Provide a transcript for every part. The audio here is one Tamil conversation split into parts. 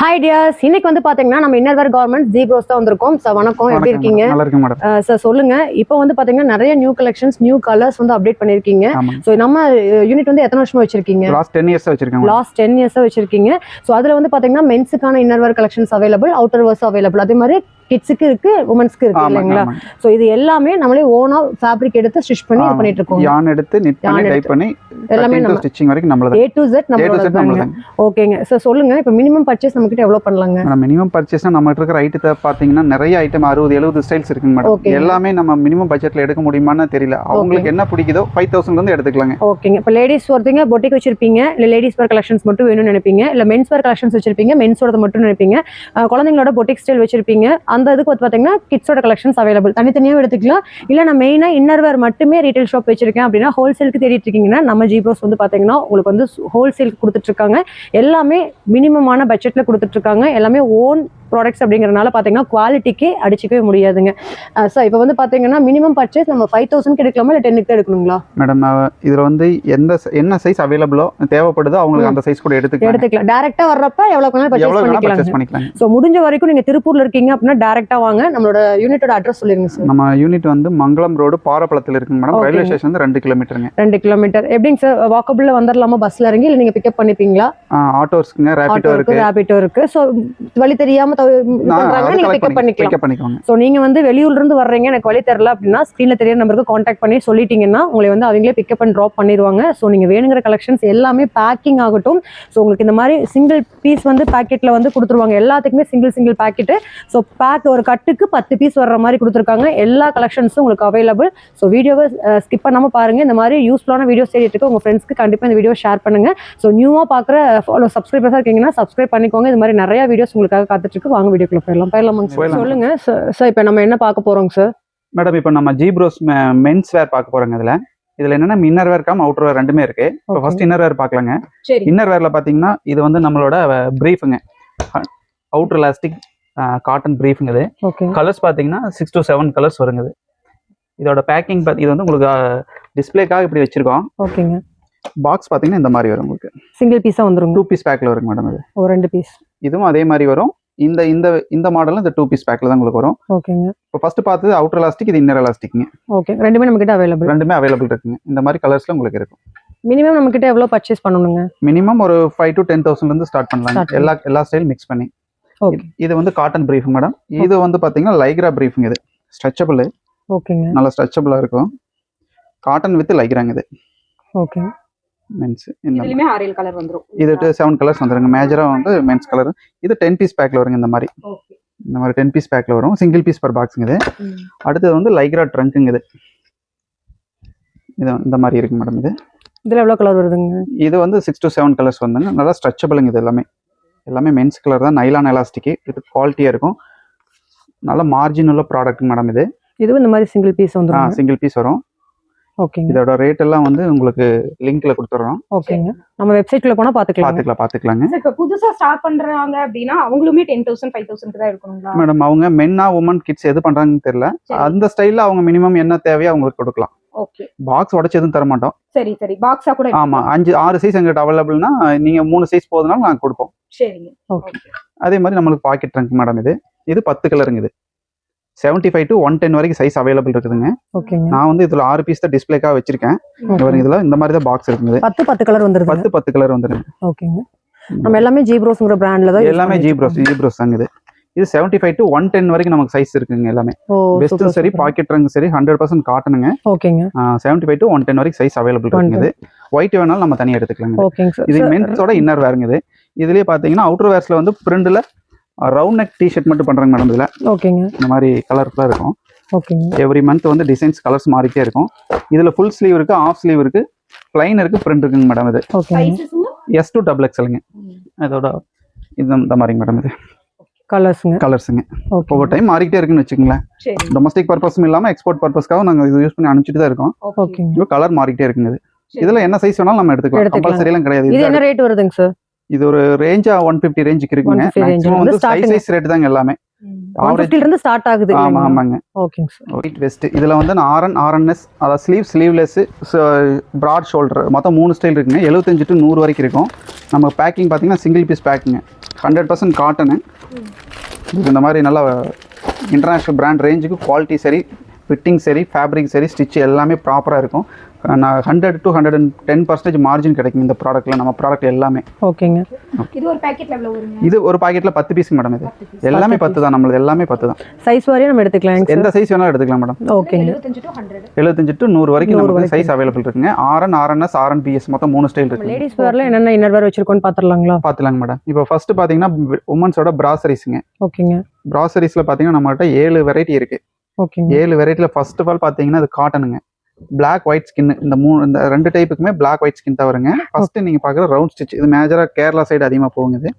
ஹாய் டியர்ஸ், இன்னைக்கு வந்து பாத்தீங்கன்னா நம்ம இன்னர்வேர் கார்மெண்ட்ஸ் ஜீப்ரோஸ் தான் வந்திருக்கோம். சார் வணக்கம், எப்படி இருக்கீங்க? நல்லா இருக்கு மேடம். சார் சொல்லுங்க, இப்போ வந்து பாத்தீங்கன்னா நிறைய நியூ கலெக்ஷன்ஸ், நியூ கலர்ஸ் வந்து அப்டேட் பண்ணிருக்கீங்க. சோ நம்ம யூனிட் வந்து எத்தனை வருஷமா வச்சிருக்கீங்க? லாஸ்ட் 10 இயர்ஸ் வச்சிருக்கேன். லாஸ்ட் 10 இயர்ஸ் வச்சிருக்கீங்க. சோ அதுல வந்து பாத்தீங்கன்னா மென்ஸுக்கான innerwear collections available, outer wears available, அதே மாதிரி கிட்ஸுக்கு இருக்கு, உமன்ஸ்க்கு இருக்கு இல்லைங்களா? சோ இது எல்லாமே நம்மளே ஓனா ஃபேப்ரிக் எடுத்து ஸ்டிச் பண்ணி இது பண்ணிட்டு இருக்கோம். யான் எடுத்து நிட் பண்ணி டைப் பண்ணி எல்லாமே நம்ம ஸ்டிச்சிங் வரைக்கும் நம்மளது A to Z நம்மளது. ஓகேங்க சார், சொல்லுங்க இப்போ மினிமம் பர்ச்சேஸ் நம்ம கிட்ட எவ்வளவு பண்ணலாங்க? மினிமம் பர்ச்சேஸ்னா நம்ம கிட்ட இருக்கிற ஐட்டத்தை பாத்தீங்கன்னா நிறைய ஐட்டம் 60-70 ஸ்டைல்ஸ் இருக்குங்க மேடம். எல்லாமே நம்ம மினிமம் பட்ஜெட்ல எடுக்க முடியுமான்னு தெரியல. அவங்களுக்கு என்ன பிடிக்குதோ 5000 ல இருந்து எடுத்துக்கலாங்க. ஓகேங்க. இப்போ லேடிஸ் ஒருத்தங்க பொட்டிக் வச்சிருப்பீங்க, இல்ல லேடிஸ் வேர் கலெக்ஷன்ஸ் மட்டும் வேணும்னு நினைப்பீங்க, இல்ல மென்ஸ் வேர் கலெக்ஷன்ஸ் வச்சிருப்பீங்க, மென்ஸோட மட்டும் நினைப்பீங்க, குழந்தைங்களோட பொட்டிக் ஸ்டைல் வச்சிருப்பீங்க, அந்த இதுக்கு வந்து பாத்தீங்கன்னா கிட்ஸோட கலெக்ஷன்ஸ் அவைலபிள், தனித்தனியாக எடுத்துக்கலாம். இல்ல நான் மெயினா இன்னர்வேர் மட்டுமே ரீட்டைல் ஷாப் வச்சிருக்கேன் அப்படின்னா ஹோல்சேலுக்கு தேடிட்டு இருக்கீங்கன்னா நம்ம ஜீப்ரோஸ் வந்து பாத்தீங்கன்னா உங்களுக்கு வந்து ஹோல்சேலுக்கு கொடுத்துட்டு இருக்காங்க. எல்லாமே மினிமமான பட்ஜெட்ல கொடுத்துட்டு இருக்காங்க. எல்லாமே ஓன் ப்ராடக்ட்ஸ் அப்படிங்கறதுனால பாத்தீங்கன்னா குவாலிட்டிக்கு அடிச்சுக்கவே முடியாதுங்க. சார் இப்போ வந்து பாத்தீங்கன்னா மினிமம் பர்ச்சேஸ் நம்ம 5000 எடுக்கலாமா இல்ல 10 எடுக்கணுங்களா? மேடம் இதுல வந்து என்ன சைஸ் அவைலபிளோ தேவைப்படுதோ அவங்களுக்கு அந்த சைஸ் கூட எடுத்துக்கலாம். டைரக்டா வர்றப்ப எவ்வளவு பர்ச்சேஸ் பண்ணிக்கலாம். சோ முடிஞ்ச வரைக்கும் நீங்க திருப்பூர்ல இருக்கீங்க அப்படின்னா டைரக்டா வாங்க. நம்மளோட யூனிட்டோட அட்ரஸ் சொல்லிருங்க சார். நம்ம யூனிட் வந்து மங்களம் ரோடு பாரப்பளத்துல இருக்குங்க மேடம். ரயில்வே ஸ்டேஷன் வந்து 2 கிலோமீட்டருங்க. 2 கிலோமீட்டர். எப்படிங்க சார், வாக்கபிள்ல வந்துடலாமா பஸ்ல இறங்கி, இல்ல நீங்க பிக்கப் பண்ணிப்பீங்களா? ஆட்டோ இருக்குங்க, ரேபிடோ இருக்கு. சோ வழி தெரியாம நீங்க வந்து வெளியூர்ல இருந்து வர்றீங்க, எனக்கு வழி தெரியல அப்படின்னா ஸ்கிரீன்ல தெரியற நம்பருக்கு கான்டாக்ட் பண்ணி சொல்லிட்டீங்கன்னா உங்களை வந்து அவங்களே பிக்கப் அண்ட் டிராப் பண்ணிடுவாங்க. ஸோ நீங்க வேணுங்கிற கலெக்ஷன்ஸ் எல்லாமே பேக்கிங் ஆகட்டும். ஸோ உங்களுக்கு இந்த மாதிரி சிங்கிள் பீஸ் வந்து பேக்கெட்ல வந்து கொடுத்துருவாங்க. எல்லாத்துக்குமே சிங்கிள் பேக்கெட். ஸோ பேக் ஒரு கட்டுக்கு 10 பீஸ் வர்ற மாதிரி கொடுத்துருக்காங்க. எல்லா கலெக்ஷன்ஸும் உங்களுக்கு அவைலபிள். ஸோ வீடியோவை ஸ்கிப் பண்ணாம பாருங்க. இந்த மாதிரி யூஸ்ஃபுல்லான வீடியோ தேடிட்டு இருக்க உங்க ஃப்ரெண்ட்ஸ்க்கு கண்டிப்பா இந்த வீடியோ ஷேர் பண்ணுங்க. ஸோ நியூவா பாக்குற சப்ஸ்கிரைபர்ஸா இருக்கீங்கன்னா சப்ஸ்கிரைப் பண்ணிக்கோங்க. இது மாதிரி நிறைய வீடியோஸ் உங்களுக்காக காத்துட்டு இருக்கு. வாங்க வீடியோக்குள்ள போயிடலாமாங்க? சொல்லுங்க சார், இப்போ நம்ம என்ன பார்க்க போறோங்க சார்? மேடம் இப்போ நம்ம ஜீப்ரோஸ் மென்ஸ் வேர் பார்க்க போறோங்க. இதுல என்னன்னா இன்னர் வேர் கம் அவுட்டர் வேர் ரெண்டுமே இருக்கு. இப்போ ஃபர்ஸ்ட் இன்னர் வேர் பார்க்கலாங்க. இன்னர் வேர்ல பாத்தீங்கன்னா இது வந்து நம்மளோட பிரீஃபுங்க, அவுட்டர் எலாஸ்டிக் காட்டன் பிரீஃபுங்க. இது கலர்ஸ் பாத்தீங்கன்னா 6 to 7 கலர்ஸ் வருங்க. இதோட பேக்கிங் இது வந்து உங்களுக்கு டிஸ்பிளேக்காக இப்படி வச்சிருக்கோம். ஓகேங்க. பாக்ஸ் பாத்தீங்கன்னா இந்த மாதிரி வரும். உங்களுக்கு சிங்கிள் பீஸா வந்துரும். 2 பீஸ் பேக்ல வருங்க மேடம். இது ஒரு 2 பீஸ். இதுவும் அதே மாதிரி வரும். இந்த மாடல் இந்த 2 பீஸ் பேக்ல தான் உங்களுக்கு வரும். ஓகேங்க. இப்போ ஃபர்ஸ்ட் பார்த்தது அவுட்டர் எலாஸ்டிக், இது இன்னர் எலாஸ்டிக்ங்க. ஓகே, ரெண்டுமே நம்ம கிட்ட அவைலபிள். ரெண்டுமே அவைலபிள் இருக்குங்க. இந்த மாதிரி கலர்ஸ்ல உங்களுக்கு இருக்கும். மினிமம் நம்ம கிட்ட எவ்வளவு பர்ச்சேஸ் பண்ணனுங்க? மினிமம் ஒரு 5 to 10,000 ல இருந்து ஸ்டார்ட் பண்ணலாம். எல்லா ஸ்டைல் மிக்ஸ் பண்ணி. ஓகே. இது வந்து காட்டன் பிரீஃப் மேடம். இது வந்து பாத்தீங்கன்னா லைக்ரா பிரீஃப்ங்க. இது ஸ்ட்ரெச்சபிள். ஓகேங்க. நல்ல ஸ்ட்ரெச்சபிளா இருக்கும். காட்டன் வித் லைக்ராங்க இது. ஓகே. மென்ஸ் இதுலயுமே 6 கலர் வந்துரும். இது 7 கலர்ஸ் வந்துருங்க. மேஜரா வந்து மென்ஸ் கலர். இது 10 பீஸ் பேக்ல வருங்க. இந்த மாதிரி 10 பீஸ் பேக்ல வரும். சிங்கிள் பீஸ் பர் பாக்ஸ்ங்க. இது அடுத்து வந்து லைக்ரா ட்ரங்க்குங்க. இது இந்த மாதிரி இருக்கு மேடம். இதுல எவ்வளவு கலர் வருதுங்க? இது வந்து 6 to 7 கலர்ஸ் வந்துங்க. நல்லா ஸ்ட்ரெச்சபிள்ங்க. இது எல்லாமே மென்ஸ் கலர் தான். Nylon elastic. இது குவாலிட்டியா இருக்கும். நல்ல மார்ஜின் உள்ள ப்ராடக்ட் மேடம். இது இந்த மாதிரி சிங்கிள் பீஸ் வந்துரும். சிங்கிள் பீஸ் வரும். ஓகேங்க. இதோட ரேட் எல்லாம் வந்து உங்களுக்கு லிங்க்ல கொடுத்துறோம். ஓகேங்க. நம்ம வெப்சைட்ல போனா பாத்துக்கலாங்க. இப்ப புதுசா ஸ்டார்ட் பண்றாங்க அப்படினா அவங்களுமே 10,000 5,000 தான் எடுக்கணும்ங்களா? மேடம் அவங்க மென்னா வுமன் கிட்ஸ் எது பண்றாங்கன்னு தெரியல. அந்த ஸ்டைல்ல அவங்க மினிமம் என்ன தேவையோ அவங்களுக்கு கொடுக்கலாம். ஓகே. பாக்ஸ் உடைச்சு எதுவும் தர மாட்டோம். சரி பாக்ஸா கூட. ஆமா, 5-6 சைஸ் எங்கிட்ட அவைலபிள்னா நீங்க 3 சைஸ் போதுனாலும் நாங்க கொடுப்போம். சரிங்க. ஓகே. அதே மாதிரி நம்மளுக்கு பாக்கெட் ட்ரங்க் மேடம். இது 10 கலருங்க. 75 to 110 வரைக்கும் சைஸ் அவைலபிள் இருக்குதுங்க. ஓகேங்க. நான் வந்து இதுல 6 பீஸ் தான் டிஸ்ப்ளேக்காக வச்சிருக்கேன். இதுல இந்த மாதிரி தான் பாக்ஸ் இருக்குது. 10 கலர் வந்துருது. 10 கலர் வந்துருங்க. ஓகேங்க. நம்ம எல்லாமே ஜீப்ரோஸ்ங்கற பிராண்ட்ல தான் எல்லாமே ஜீப்ரோஸ் தாங்க. இது 75 to 110 வரைக்கும் நமக்கு சைஸ் இருக்குங்க. எல்லாமே வெஸ்டும் சரி, பாக்கெட் ட்ரங்க் சரி, 100% காட்டனுங்க. ஓகேங்க. 75 to 110 வரைக்கும் சைஸ் அவைலபிள் இருக்குங்க. ஒயிட் வேணாலும் நம்ம தனியா எடுத்துக்கலாங்க. ஓகேங்க. இது மென்ஸோட இன்னர் வேர்ங்க. இதுலயே பாத்தீங்கன்னா அவுட்டர் வேர்ஸ்ல வந்து பிரிண்ட்ல ரவுண்ட் நெக் டி-ஷர்ட் மட்டும் பண்றாங்க மேடம். இதுல ஓகேங்க. இந்த மாதிரி கலர்ஃபுல்லா இருக்கும். ஓகேங்க. எவ்ரி மந்த் வந்து டிசைன்ஸ் கலர்ஸ் மாறிட்டே இருக்கும். இதுல ஃபுல் ஸ்லீவ் இருக்கு, ஆஃப் ஸ்லீவ் இருக்கு, ப்ளைன் இருக்கு, பிரிண்ட் இருக்குங்க மேடம். இது S to XXLங்க. அதோட இந்த மாதிரிங்க மேடம். இது கலர்ஸுங்க. ஒவ்வொரு டைம் மாறிக்கிட்டே இருக்குன்னு வச்சுக்கோங்களேன். டொமஸ்டிக் பர்பஸும் இல்லாம எக்ஸ்போர்ட் பர்பஸ்க்காக நாங்க இது யூஸ் பண்ணி அனுப்பிச்சிட்டு தான் இருக்கோம். ஓகே. கலர் மாறிக்கிட்டே இருக்குங்க. இதுல என்ன சைஸ் வேணாலும் நம்ம எடுத்துக்கலாம். கம்பல்சரி எல்லாம் கிடையாது. இது என்ன ரேட் வருதுங்க சார்? இது ஒரு ரேஞ்சா 150 ரேஞ்சுக்கு இருக்குங்க. மேக்ஸிமம் வந்து சைஸ் ரேட் தாங்க எல்லாமே. ஆவரேஜ் 150 இருந்து ஸ்டார்ட் ஆகுது. ஆமா ஆமாங்க. ஓகேங்க சார். ஒயிட் வெஸ்ட் இதுல வந்து RNS அதாவது ஸ்லீவ்லெஸ் பிராட் ஷோல்டர் மொத்தம் 3 ஸ்டைல் இருக்குங்க. 75 to 100 வரைக்கும் இருக்கும். நம்ம பேக்கிங் பார்த்தீங்கன்னா சிங்கிள் பீஸ் பேக்கிங்க, 100% காட்டனு. இந்த மாதிரி நல்லா இன்டர்நேஷ்னல் பிராண்ட் ரேஞ்சுக்கு குவாலிட்டி சரி, ஃபிட்டிங் சரி, ஃபேப்ரிக் சரி, ஸ்டிச் எல்லாமே ப்ராப்பராக இருக்கும். நான் 100 to 110% மார்ஜின் கிடைக்கும் இந்த ப்ராடக்ட்டில், நம்ம ப்ராடக்ட் எல்லாமே. ஓகேங்க. இது ஒரு பாக்கெட்ல எவ்வளவு வருங்க? இது ஒரு பாக்கெட்டில் 10 பீஸ் மேடம். இது எல்லாமே 10 தான், நம்மளது எல்லாமே 10 தான். சைஸ் வாரியா நம்ம எடுத்துக்கலாம், எந்த சைஸ் வேணாலும் எடுத்துக்கலாம் மேடம். ஓகேங்க. 75 to 100 வரைக்கும் நமக்கு சைஸ் அவைலபிள் இருக்குங்க. RNS, RNBS மொத்தம் 3 ஸ்டைல் இருக்கு. லேடிஸ் வேர்ல என்னென்ன இன்னர் வேர் வச்சிருக்கோம்னு பாத்துறலாங்களா? பாத்துலாங்க மேடம். இப்போ ஃபர்ஸ்ட் பாத்தீங்கன்னா உமன்ஸோட பிராசரிஸ்ங்க. ஓகேங்க. பிராசரிஸ்ல பாத்தீங்கன்னா நம்மகிட்ட 7 வெரைட்டி இருக்கு. ஓகேங்க. 7 வெரைட்டில ஃபர்ஸ்ட் ஆஃப் ஆல் பாத்தீங்கன்னா இது காட்டனுங்க. பிளாக் ஒயிட் ஸ்கின், இந்த 2 டைப்புக்குமே பிளாக் ஒயிட் ஸ்கின் தான் வருங்க. ஃபர்ஸ்ட் நீங்க பாக்குற ரவுண்ட் ஸ்டிச், இது மேஜரா கேரளா சைடு அதிகமா போகுங்க இது.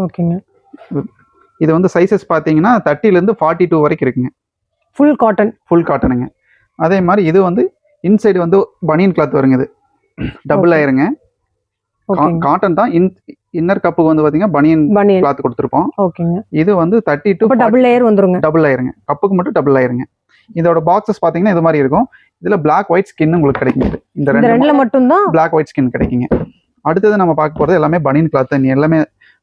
ஓகேங்க. இது வந்து சைஸஸ் பாத்தீங்கன்னா 30 ல இருந்து 42 வரைக்கும் இருக்குங்க. ஃபுல் காட்டனுங்க. அதே மாதிரி இது வந்து இன்சைடு வந்து பனியன் கிளாத் வருங்க. இது டபுள் லேயருங்க. காட்டன் தான். இன்னர் கப்புக்கு வந்து பாத்தீங்கன்னா பனியன் கிளாத் கொடுத்துருப்போம். ஓகேங்க. இது வந்து 30 to டபுள் லேயர் வந்துருங்க. டபுள் லேயருங்க. கப்புக்கு மட்டும் டபுள் லேயருங்க. இதோட பாக்ஸஸ் பாத்தீங்கன்னா இது மாதிரி இருக்கும். இதுல பிளாக் ஒயிட் ஸ்கின் உங்களுக்கு கிடைக்குது. இந்த ரெண்டுல மட்டும் தான் பிளாக் ஒயிட் ஸ்கின் கிடைக்குங்க. அடுத்தது நம்ம பார்க்க போறது எல்லாமே பனியன் கிளாத் தான். எல்லாமே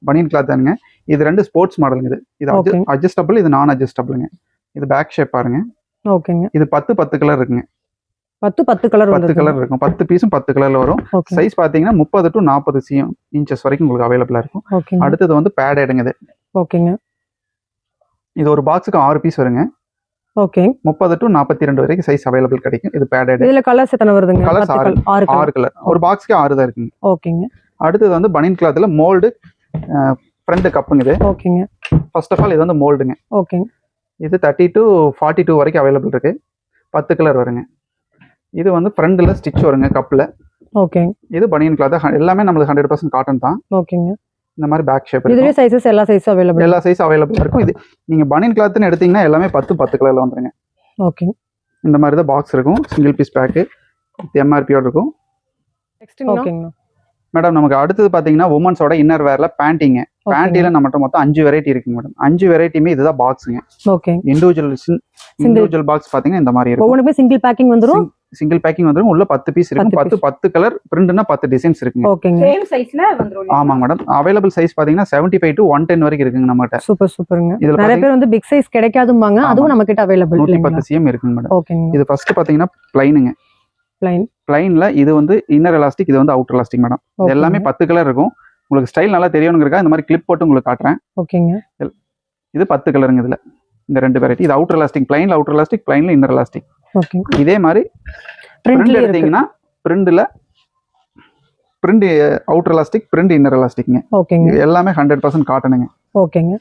பனியன் கிளாத் தானுங்க. இது 2 ஸ்போர்ட்ஸ் மாடலுங்க. இது அட்ஜஸ்டபிள், இது நான் அட்ஜஸ்டபிள்ங்க. இது பேக் ஷேப் பாருங்க. ஓகேங்க. இது 10 கலர் இருக்குங்க. 10 கலர் 10 கலர் இருக்கும். 10 பீஸும் 10 கலர்ல வரும். சைஸ் பாத்தீங்கன்னா 30 to 40 இன்ச்சஸ் வரைக்கும் உங்களுக்கு அவைலபிளா இருக்கும். அடுத்தது வந்து பேட் எடுங்க. இது ஓகேங்க. இது ஒரு பாக்ஸுக்கு 6 பீஸ் வருங்க. ஓகே. 30 to 42 வரைக்கும் சைஸ் அவைலபிள் கிடைக்கும். இது பேடட். இதுல கலர்ஸ் எத்தனை வருதுங்க? Colours 6 colour. ஒரு பாக்ஸ்க்கு 6 தான் இருக்குங்க. ஓகேங்க. அடுத்தது வந்து பனியன் கிளாத்ல மோல்டு ஃப்ரண்ட் கப்புங்க. இது ஓகேங்க. ஃபர்ஸ்ட் ஆஃப் ஆல் இது வந்து மோல்டுங்க. ஓகேங்க. இது 30 to 42 வரைக்கும் அவைலபிள் இருக்கு. 10 கலர் வருங்க. இது வந்து ஃப்ரண்ட்ல ஸ்டிச் வருங்க கப்ல. ஓகே. இது பனியன் கிளாத் எல்லாமே நமக்கு 100% காட்டன் தான். ஓகேங்க. இந்த மாதிரி பேக் ஷேப் இருக்கு. இதுல சைஸஸ் எல்லா சைஸும் அவைலபிள். எல்லா சைஸ் அவைலபிள் இருக்கும். இது நீங்க பனியன் கிளாத்னு எடுத்தீங்கன்னா எல்லாமே 10 கலர்ல வந்துருங்க. ஓகே. இந்த மாதிரி தான் பாக்ஸ் இருக்கும். Single piece back. MRP யோட இருக்கும். நெக்ஸ்ட் ஓகேங்க மேடம். நமக்கு அடுத்தது பாத்தீங்கன்னா உமன்ஸோட இன்னர் வேர்ல பேண்டிங்க. பேண்டில நம்மட்ட மொத்தம் 5 வெரைட்டி இருக்குங்க மேடம். 5 வெரைட்டியுமே இதுதான் பாக்ஸ்ங்க. ஓகே. இண்டிவிஜுவல் பாக்ஸ் பாத்தீங்கன்னா இந்த மாதிரி இருக்கும். ஒவ்வொன்றுமே சிங்கிள் பேக்கிங் வந்துரும். சிங்கிள் பேக்கிங் வந்துரும். உள்ள 10 பீஸ் இருக்கும். 10 கலர் பிரிண்ட்னா 10 டிசைன்ஸ் இருக்குங்க. ஓகேங்க. சேம் சைஸ்ல வந்துரும். ஆமாங்க மேடம். அவைலபிள் சைஸ் பாத்தீங்கன்னா 75 to 110 வரைக்கும் இருக்குங்க நம்மட்ட. சூப்பர் சூப்பருங்க. நிறைய பேர் வந்து பிக் சைஸ் கிடைக்காதும்பாங்க. அதுவும் நம்ம கிட்ட அவைலபிள் 110 cm இருக்குங்க மேடம். ஓகேங்க. இது ஃபர்ஸ்ட் பாத்தீங்கன்னா ப்ளைனுங்க. ப்ளைன்ல இது வந்து இன்னர் எலாஸ்டிக், இது வந்து அவுட்டர் எலாஸ்டிக் மேடம். எல்லாமே 10 கலர் இருக்கும். உங்களுக்கு ஸ்டைல் நல்லா தெரியணும்ங்கறதுக்காக இந்த மாதிரி கிளிப் போட்டு உங்களுக்கு காட்டுறேன். ஓகேங்க. இது 10 கலருங்க. இதுல இந்த 2 வெரைட்டி. இது அவுட்டர் எலாஸ்டிக், ப்ளைன்ல அவுட்டர் எலாஸ்டிக், ப்ளைன்ல இன்னர் எலாஸ்டிக். ஓகே. இதே மாதிரி பிரிண்ட் எடுத்தீங்கன்னா பிரிண்ட்ல print outer elastic, print inner எலாஸ்டிக்ங்க. ஓகேங்க. எல்லாமே 100% காட்டனுங்க. ஓகேங்க.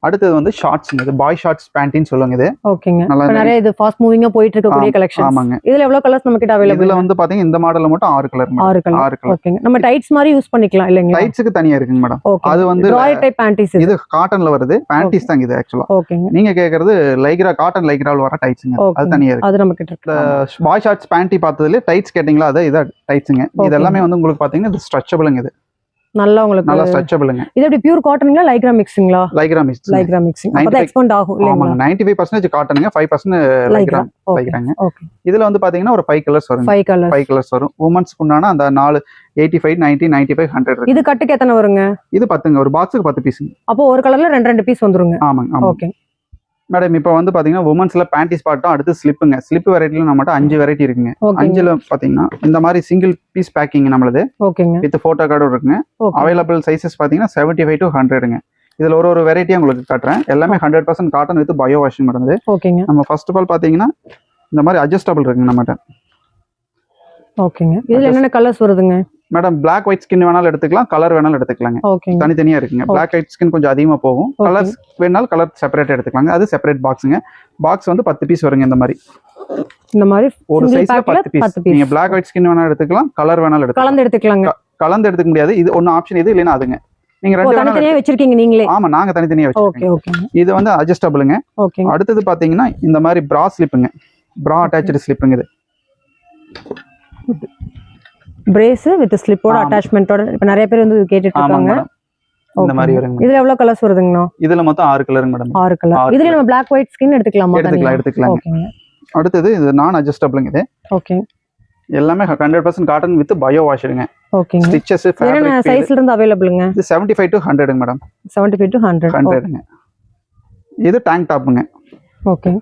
அடுத்தது வந்து ஷார்ட்ஸ்ங்க. இது பாய் ஷார்ட்ஸ் பேண்டின்னு சொல்லுவாங்க. இது ஓகேங்க. நிறைய இது ஃபாஸ்ட் மூவிங்கா போயிட்டு இருக்க கூடிய கலெக்ஷன். ஆமாங்க. இதுல எவ்வளவு கலர்ஸ் நமக்கு கிட்ட அவைலபிள்? இதுல வந்து பாத்தீங்க இந்த மாடல்ல மட்டும் 6 கலர். 6 கலர். ஓகேங்க. நம்ம டைட்ஸ் மாதிரி யூஸ் பண்ணிக்கலாம் இல்லங்க? டைட்ஸ்க்கு தனியா இருக்குங்க மேடம். அது வந்து ராயல் டைப் பேண்டிஸ். இது காட்டன்ல வருது. பேண்டிஸ் தான் இது ஆக்சுவலா. ஓகேங்க. நீங்க கேக்குறது லைக்ரா, காட்டன் லைக்ரால வர டைட்ஸ்ங்க. அது தனியா இருக்கு. அது நமக்கு கிட்ட இருக்கு. பாய் ஷார்ட்ஸ் பேண்டி பார்த்ததுல டைட்ஸ் கேட்டிங்களா? அது இத டைட்ஸ்ங்க. இது எல்லாமே வந்து உங்களுக்கு பாத்தீங்கன்னா இது ஸ்ட்ரெச்சபிள்ங்க. இது நல்லா உங்களுக்கு நல்லா ஸ்ட்ரெச்சபிள்ங்க. இது எப்படி பியூர் காட்டன்ங்களா லைக்ரா மிக்ஸிங்களா? Lycra mixing. அப்பதான் எக்ஸ்பேண்ட் ஆகும் இல்லங்க? ஆமா. 95% காட்டனுங்க, 5% லைக்ராங்க. ஓகே. இதுல வந்து பாத்தீங்கன்னா ஒரு 5 கலர்ஸ் வரும். 5 கலர்ஸ் வரும். வுமன்ஸ்க்கு உண்டான அந்த 4 85 90 95 100 இது கட்டுக்கு எத்தனை வருங்க? இது 10ங்க. ஒரு பாக்ஸ்க்கு 10 பீஸ். அப்போ ஒரு கலர்ல 2 பீஸ் வந்துருங்க. ஆமாங்க. Okay madam. இப்போ வந்து பாத்தீங்கன்னா உமன்ஸ்ல பேண்டிஸ் பாட்டும் அடுத்து ஸ்லிப்புங்க. ஸ்லிப் வெரைட்டில நம்மட்ட 5 வெரைட்டி இருக்குங்க. 5ல பாத்தீங்கன்னா இந்த மாதிரி சிங்கிள் பீஸ் பேக்கிங் நம்மளது. ஓகேங்க. வித் போட்டோ கார்டும் இருக்குங்க. அவைலபிள் சைஸஸ் பாத்தீங்கன்னா 75 to 100ங்க. இதுல ஒரு வெரைட்டியா உங்களுக்கு காட்டுறேன். எல்லாமே 100% cotton with bio washing madam. இது ஓகேங்க. நம்ம ஃபர்ஸ்ட் ஆஃப் ஆல் பாத்தீங்கன்னா இந்த மாதிரி அட்ஜஸ்டபிள் இருக்குங்க நம்மட்ட. ஓகேங்க. இதுல என்னென்ன கலர்ஸ் வருதுங்க மேடம்? பிளாக் ஒயிட் ஸ்கின் வேணாலும் எடுத்துக்கலாம், கலர் வேணாலும் எடுத்துக்கலாங்க. தனித்தனியா இருக்குங்க. பிளாக் ஒயிட் ஸ்கின் கொஞ்சம் அதிகமா போகும். கலர்ஸ் வேணாலும் கலர் செப்பரேட் எடுத்துக்கலாங்க. அது செப்பரேட் பாக்ஸ்ங்க. பாக்ஸ் வந்து 10 பீஸ் வருங்க. இந்த மாதிரி ஒரு சைஸ்ல 10 பீஸ். நீங்க பிளாக் ஒயிட் ஸ்கின் வேணாலும் எடுத்துக்கலாம், கலர் வேணாலும் எடுத்துக்கலாம். கலந்து எடுத்துக்கலாங்க. கலந்து எடுத்துக்க முடியாது. இது ஒன்னு ஆப்ஷன். இது இல்லனா அதுங்க. நீங்க ரெண்டு தனித்தனியா வச்சிருக்கீங்க நீங்களே? ஆமா, நாங்க தனித்தனியா வச்சிருக்கோம். ஓகே. இது வந்து அட்ஜஸ்டபிள்ங்க. அடுத்து பாத்தீங்கன்னா இந்த மாதிரி பிரா ஸ்லிப்புங்க. பிரா அட்டாச்ட் ஸ்லிப்புங்க. இது பிரேஸ் வித் ஸ்லிப்போட அட்டாச்மென்ட்டோட இப்ப நிறைய பேர் வந்து கேட்டிட்டு இருக்காங்க. இந்த மாதிரி வருங்க. இதுல எவ்வளவு கலர்ஸ் வருதுங்கண்ணா? இதுல மொத்தம் 6 கலருங்க மேடம். 6 கலர். இதுல நம்ம Black white skin எடுத்துக்கலாமா? எடுத்துக்கலாம். ஓகேங்க. அடுத்தது இது நான் அட்ஜஸ்டபிள்ங்க இது. ஓகே. எல்லாமே 100% காட்டன் வித் பயோ வாஷ்ங்க. ஓகேங்க. ஸ்டிச்சஸ் ஃபேப்ரிக் என்ன சைஸ்ல இருந்து அவேலபிள்ங்க? இது 75 to 100ங்க மேடம். 75 to 100ங்க. இது டாங்க் டாப்ங்க. ஓகே.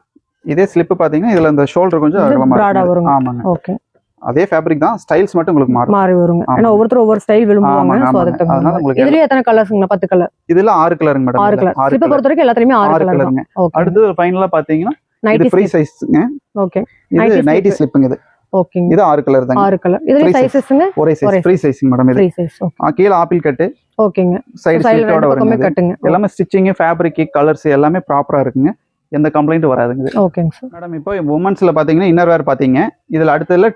இதே ஸ்லிப் பாத்தீங்கன்னா இதுல இந்த ஷோல்டர் கொஞ்சம் பிராடா வரும். ஆமாங்க. ஓகே. அதே ஃபேப்ரிக் தான், ஸ்டைல்ஸ் மட்டும் உங்களுக்கு மாறி வருங்க. ஏன்னா ஒவ்வொருத்தரும் ஒவ்வொரு ஸ்டைல் விரும்புவாங்க. சோ அதுக்கு அதனால உங்களுக்கு இதுல எத்தனை கலர்ஸ்ங்க? 10 கலர். இதுல 6 கலருங்க மேடம். 6 கலர். ஸ்லிப் பொறுத்த வரைக்கும் எல்லாத்துலயுமே 6 கலருங்க. அடுத்து ஃபைனலா பாத்தீங்கன்னா இது ஃப்ரீ சைஸ்ங்க. ஓகே. இது நைட்டி ஸ்லிப்ங்க இது. ஓகேங்க. இது 6 கலர் தாங்க. 6 கலர். இதுல சைஸஸ்ங்க? ஒரே சைஸ் ஃப்ரீ சைஸ்ங்க மேடம் இது. Free size. ஓகே. கீழ ஆப்பிள் கட். ஓகேங்க. சைடு ஸ்லிட்டோட வருங்க. எல்லாமே ஸ்டிச்சிங், ஃபேப்ரிக், கலர்ஸ் எல்லாமே ப்ராப்பரா இருக்குங்க. எந்த கம்ப்ளைண்ட் வராதுங்க. ஓகேங்க சார். மேடம் இப்போ வுமன்ஸ்ல பாத்தீங்கன்னா இன்னர் வேர் பாத்தீங்க. இதுல அடுத்ததுல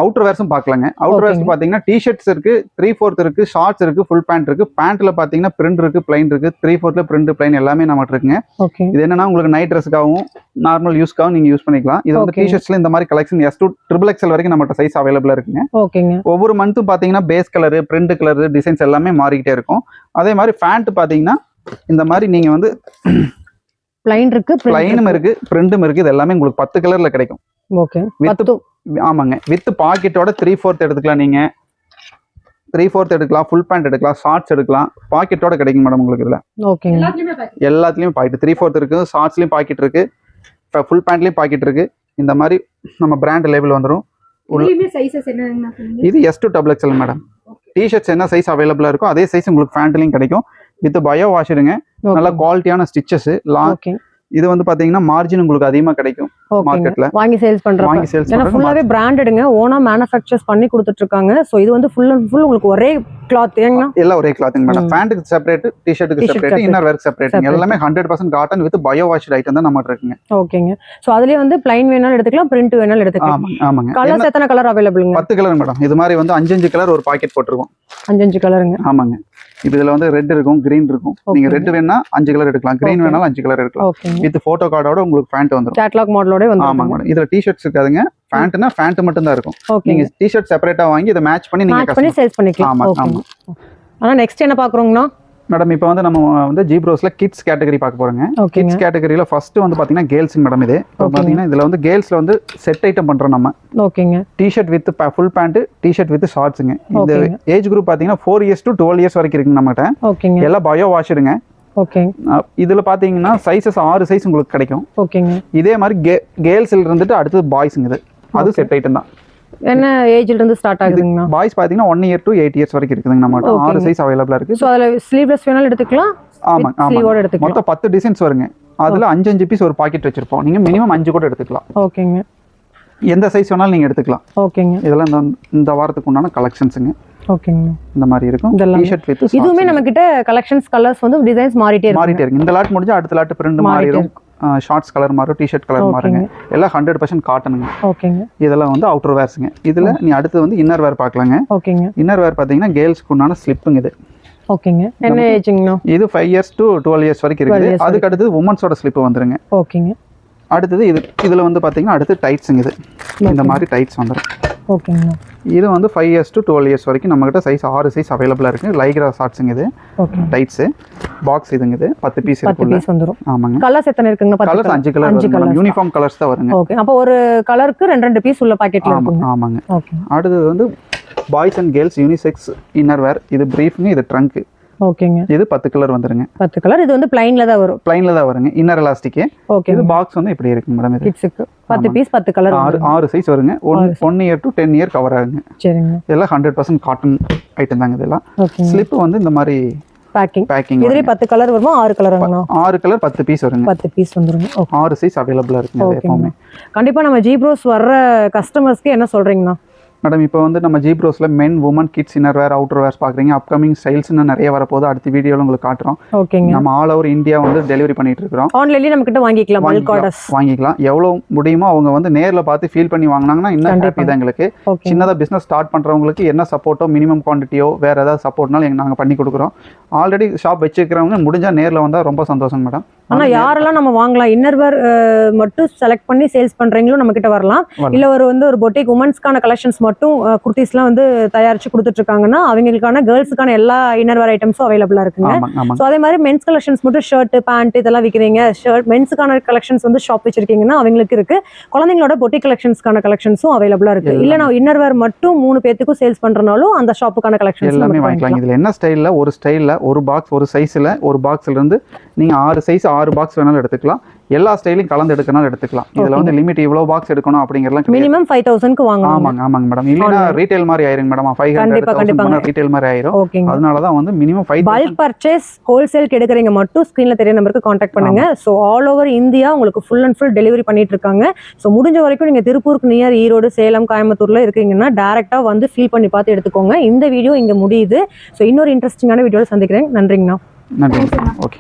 அவுட்டர் வேர்ஸும் பார்க்கலாங்க. அவுட்டர் வேர்ஸ் பாத்தீங்கன்னா டி-ஷர்ட்ஸ் இருக்கு, 3/4 இருக்கு, ஷார்ட்ஸ் இருக்கு, ஃபுல் பேண்ட் இருக்கு. பேண்ட்ல பாத்தீங்கன்னா பிரிண்ட் இருக்கு, பிளைன் இருக்கு. 3/4 பிரிண்ட், பிளைன் எல்லாமே நம்மகிட்ட இருக்குங்க. ஓகே. இது என்னன்னா உங்களுக்கு நைட் ட்ரெஸ்க்காகவும் நார்மல் யூஸ்க்காகவும் நீங்க யூஸ் பண்ணிக்கலாம். இது வந்து டி-ஷர்ட்ஸ்ல இந்த மாதிரி கலெக்ஷன் S to XXL வரைக்கும் நம்மகிட்ட சைஸ் அவைலபிளா இருக்குங்க. ஓகேங்க. ஒவ்வொரு மந்த்தும் பாத்தீங்கன்னா base colour, print colour, designs எல்லாமே மாறிக்கிட்டே இருக்கும். அதே மாதிரி பேண்ட் பாத்தீங்கன்னா இந்த மாதிரி நீங்க வந்து பிளைன் இருக்கு, பிளைனும் இருக்கு, பிரிண்டும் இருக்கு. இது எல்லாமே உங்களுக்கு 10 கலர்ல கிடைக்கும். ஓகே. ஆமாங்க. வித் பாக்கெட்டோட 3/4 எடுத்துக்கலாம். நீங்க 3/4 எடுக்கலாம், ஃபுல் பேண்ட் எடுக்கலாம், ஷார்ட்ஸ் எடுக்கலாம். பாக்கெட்டோட கிடைக்கும் மேடம் உங்களுக்கு இதுல. ஓகேங்க. எல்லாத்துலயும் பாக்கெட் 3/4 இருக்கு, ஷார்ட்ஸ்லயும் பாக்கெட் இருக்கு, ஃபுல் பேண்ட்லயும் பாக்கெட் இருக்கு. இந்த மாதிரி நம்ம பிராண்ட் லேபிள் வந்துரும். இது S to XXL madam. T-shirts என்ன சைஸ் அவைலபிளா இருக்கோ அதே சைஸ் உங்களுக்கு பேண்ட்லயும் கிடைக்கும். வித் பயோ வாஷருங்க. நல்ல குவாலிட்டியான ஸ்டிச்சஸ். இது வந்து பாத்தீங்கன்னா மார்ஜின் உங்களுக்கு அதிகமா கிடைக்கும் மார்க்கெட்ல. வாங்கி சேல்ஸ் பண்றாங்க. ஏன்னா ஃபுல்லாவே பிராண்டட்ங்க, ஓனா மேனுஃபேக்சர்ஸ் பண்ணி கொடுத்துட்டு இருக்காங்க. சோ இது வந்து ஃபுல் அண்ட் ஃபுல் உங்களுக்கு ஒரே கிளாத் ஏங்க. எல்லாம் ஒரே கிளாத்ங்க மேடம். பேண்ட்க்கு செப்பரேட், டி-ஷர்ட்டுக்கு செப்பரேட், இன்னர் வேர்க்கு செப்பரேட். எல்லாமே 100% cotton with bio washed item தான் நம்மட்ட இருக்குங்க. ஓகேங்க. சோ அதுலயே வந்து பிளைன் வேணாலும் எடுத்துக்கலாம், பிரிண்ட் வேணாலும் எடுத்துக்கலாம். ஆமாங்க. கலர்ஸ் எத்தனை கலர் அவைலபிள்ங்க? 10 colour madam. இது மாதிரி வந்து 5 கலர் ஒரு பாக்கெட் போட்டுருக்கோம். 5 கலருங்க. ஆமாங்க. இப்போ இதுல வந்து ரெட் இருக்கும், கிரீன் இருக்கும். நீங்க ரெட் வேணா 5 கலர் எடுக்கலாம், கிரீன் வேணாலும் 5 கலர் எடுக்கலாம். வித் போட்டோ கார்டோட உங்களுக்கு பேண்ட் வந்துரும். கேட்டலாக் மாடலோட வந்து. ஆமாங்க மேடம். இதுல டி-ஷர்ட்ஸ் இருக்காதுங்க. பேண்ட்னா பேண்ட் மட்டும் தான் இருக்கும். நீங்க டி-ஷர்ட் செப்பரேட்டா வாங்கி இத மேட்ச் பண்ணி நீங்க சேல்ஸ் பண்ணிக்கலாம். ஆமா. ஆனா நெக்ஸ்ட் என்ன பாக்குறோம்னா மேடம் இப்போ வந்து நம்ம வந்து ஜீப்ரோஸ்ல கிட்ஸ் கேட்டகரி பார்க்க போறோங்க. கிட்ஸ் கேட்டகரியில ஃபர்ஸ்ட் வந்து பாத்தீங்கன்னா கேர்ள்ஸ் மேடம். இது பாத்தீங்கன்னா இதுல வந்து கேர்ள்ஸ்ல வந்து செட் ஐட்டம் பண்றோம் நம்ம. ஓகேங்க. T-shirt with full pant, T-shirt with ஷார்ட்ஸ்ங்க. இந்த ஏஜ் குரூப் பாத்தீங்கன்னா 4 years to 12 years வரைக்கும் இருக்குங்க நம்மகிட்ட. ஓகேங்க. எல்லாம் பயோ வாஷருங்க. ஓகே. இதுல பாத்தீங்கன்னா சைஸஸ் 6 சைஸ் உங்களுக்கு கிடைக்கும். ஓகேங்க. இதே மாதிரி கேர்ள்ஸ்ல இருந்துட்டு அடுத்து பாய்ஸ்ங்க. இது அது செட் ஐட்டம் தான். என்ன ஏஜ்ல இருந்து ஸ்டார்ட் ஆகுதுங்க? பாய்ஸ் பாத்தீங்கன்னா 1 year to 8 years வரைக்கும் இருக்குங்க நம்மட்ட. 6 சைஸ் அவைலபிளா இருக்கு. சோ அதுல ஸ்லீவ்லெஸ் வேணாலும் எடுத்துக்கலாம். ஆமா. ஸ்லீவோட எடுத்துக்கலாம். மொத்தம் 10 டிசைன்ஸ் வருங்க. அதுல 5 பீஸ் ஒரு பாக்கெட் வச்சிருப்போம். நீங்க மினிமம் 5 கூட எடுத்துக்கலாம். ஓகேங்க. எந்த சைஸ் வேணாலும் நீங்க எடுத்துக்கலாம். ஓகேங்க. இதெல்லாம் இந்த வாரத்துக்கு உண்டான கலெக்ஷன்ஸ்ங்க. ஓகேங்க. இந்த மாதிரி இருக்கும். டி-ஷர்ட் வித் இதுவுமே நம்ம கிட்ட கலெக்ஷன்ஸ் கலர்ஸ் வந்து டிசைன்ஸ் மாறிட்டே இருக்கு. இந்த லாட் முடிஞ்சா அடுத்த லாட் பிரிண்ட் மாறிடும். ஷார்ட்ஸ் கலர் மாறும், டி-ஷர்ட் கலர் மாறுங்க. எல்லாம் 100% காட்டனுங்க. ஓகேங்க. இதெல்லாம் வந்து அவுட்டர் வேர்ஸ்ங்க. இதுல நீ அடுத்து வந்து இன்னர் வேர் பார்க்கலாங்க. ஓகேங்க. இன்னர் வேர் பாத்தீங்கன்னா கேர்ள்ஸ்க்கு உண்டான ஸ்லிப்புங்க இது. ஓகேங்க. என்ன ஏஜ்ங்கண்ணா? இது 5 years to 12 years வரைக்கும் இருக்குது. அதுக்கு அடுத்து வுமன்ஸோட ஸ்லிப் வந்துருங்க. ஓகேங்க. அடுத்தது இதுல வந்து பாத்தீங்கன்னா அடுத்து டைட்ஸ்ங்க. இது இந்த மாதிரி டைட்ஸ் வந்துரும். ஓகேங்க. இது வந்து 5 years to 12 years வரைக்கும் நம்ம கிட்ட சைஸ் 6 சைஸ் அவைலபிளா இருக்கு. லைக்ரா ஷார்ட்ஸ்ங்க. இது டைட்ஸ் பாக்ஸ் இதுங்க. இது 10 பீஸ் இருக்கு. 10 பீஸ் வந்துரும். ஆமாங்க. கலர்ஸ் எத்தனை இருக்குங்க? கலர்ஸ் 5 கலர் வரும். யூனிஃபார்ம் கலர்ஸ் தான் வருங்க. ஓகே. அப்ப ஒரு கலருக்கு 2 பீஸ் உள்ள பாக்கெட்ல இருக்குங்க. ஆமாங்க. ஓகே. அடுத்து வந்து boys and girls unisex inner wear. இது பிரீஃப்ங்க, இது ட்ரங்க். ஓகேங்க. இது 10 கலர் வந்துருங்க. 10 கலர். இது வந்து பிளைன்ல தான் வரும். பிளைன்ல தான் வருங்க. Inner elastic. ஓகே. இது பாக்ஸ் வந்து இப்படி இருக்கு மேடம். இது கிட்ஸ்க்கு 10 பீஸ் 10 கலர் 6 சைஸ் வருங்க. 1 year to 10 year கவர் ஆகுங்க. சரிங்க. இதெல்லாம் 100% காட்டன் ஐட்டம் தாங்க இதெல்லாம். ஸ்லிப் வந்து இந்த மாதிரி பேக்கிங். இதுல 10 கலர் வருமா? 6 கலருங்கண்ணா? 6 கலர் 10 பீஸ் வருங்க. 10 பீஸ் வந்துருங்க. 6 சைஸ் அவைலபிளா இருக்குங்க எப்பவுமே. கண்டிப்பா நம்ம ஜீப்ரோஸ் வர்ற கஸ்டமர்ஸ்க்கு என்ன சொல்றீங்கண்ணா? மேடம் இப்போ வந்து நம்ம ஜீப்ரோஸ்ல men, women, kids inner wear, outer wears பாக்குறீங்க. அப்கமிங் ஸ்டைல்ஸ்னு நிறைய வரப்போகுது. அடுத்த வீடியோல உங்களுக்கு காட்டுறோம். ஓகேங்க. நம்ம ஆல் ஓவர் இந்தியா வந்து டெலிவரி பண்ணிட்டு இருக்கோம். ஆன்லைன்லயே நம்ம கிட்ட வாங்கிக்கலாம். பல்க் ஆர்டர்ஸ் வாங்கிக்கலாம். எவ்வளவு முடியுமோ அவங்க வந்து நேர்ல பார்த்து ஃபீல் பண்ணி வாங்குனாங்கன்னா இன்னும் ஹாப்பி தான் எங்களுக்கு. சின்னதா பிசினஸ் ஸ்டார்ட் பண்றவங்களுக்கு என்ன சப்போர்ட்டோ, மினிமம் குவான்டிட்டியோ, வேற ஏதாவது சப்போர்ட்னாலும் நாங்க பண்ணி கொடுக்குறோம். ஆல்ரெடி ஷாப் வச்சிருக்கிறவங்க முடிஞ்சா நேர்ல வந்தா ரொம்ப சந்தோஷம் மேடம். ஆனா யாரெல்லாம் நம்ம வாங்கலாம்? இன்னர்வேர் மட்டும் செலக்ட் பண்ணி சேல்ஸ் பண்றீங்களோ நம்ம கிட்ட வரலாம். இல்ல ஒரு பொட்டிக் உமன்ஸ்க்கான கலெக்ஷன்ஸ் மட்டும் மட்டும் குர்த்திஸ்லாம் வந்து தயாரிச்சு கொடுத்துட்டு இருக்காங்கன்னா அவங்களுக்கான கேர்ள்ஸுக்கான எல்லா இன்னர்வேர் ஐட்டம்ஸும் அவைலபிளா இருக்குங்க. ஆமாங்க ஆமாங்க ஸோ அதே மாதிரி மென்ஸ் கலெக்ஷன்ஸ் மட்டும் ஷர்ட் பேண்ட் இதெல்லாம் விற்கிறீங்க, ஷர்ட் மென்ஸுக்கான கலெக்ஷன்ஸ் வந்து ஷாப் வச்சிருக்கீங்கன்னா அவங்களுக்கு இருக்கு. குழந்தைங்களோட பொட்டிக் கலெக்ஷன்ஸ்க்கான கலெக்ஷன்ஸும் அவைலபிளா இருக்கு. இல்ல நான் இன்னர்வேர் மட்டும் 3 பேத்துக்கும் சேல்ஸ் பண்றனாலும் அந்த ஷாப்புக்கான கலெக்ஷன்ஸ் எல்லாமே வாங்கிக்கலாம். இதுல என்ன ஸ்டைல்ல ஒரு பாக்ஸ் ஒரு சைஸ்ல ஒரு பாக்ஸ்ல இருந்து நீங்க 6 சைஸ் 6 பாக்ஸ் வேணாலும் எடுத்துக்கலாம். எல்லா ஸ்டைலையும் கலந்து எடுக்கனாலும் எடுத்துக்கலாம். இதுல வந்து லிமிட் இவ்வளவு பாக்ஸ் எடுக்கணும் அப்படிங்கறலாம் மினிமம் 5000க்கு வாங்கணும். ஆமாங்க மேடம். இல்லனா ரீட்டைல் மாதிரி ஆயிருங்க மேடம். 500 ரீட்டைல் மாதிரி ஆயிரும். அதனால தான் வந்து மினிமம் 5000 பல்க் பர்ச்சேஸ் ஹோல்சேல் எடுக்கறீங்க மட்டும் ஸ்கிரீன்ல தெரிய நம்பருக்கு கான்டாக்ட் பண்ணுங்க. சோ ஆல் ஓவர் இந்தியா உங்களுக்கு ஃபுல் அண்ட் ஃபுல் டெலிவரி பண்ணிட்டு இருக்காங்க. சோ முடிஞ்ச வரைக்கும் நீங்க திருப்பூருக்கு நியர் ஈரோடு, சேலம், கோயம்புத்தூர்ல இருக்கீங்கன்னா டைரக்டா வந்து ஃபீல் பண்ணி பார்த்து எடுத்துக்கோங்க. இந்த வீடியோ இங்க முடியுது. சோ இன்னொரு இன்ட்ரெஸ்டிங்கான வீடியோல சந்திக்கிறேன். நன்றிங்கண்ணா. நன்றி. ஓகே.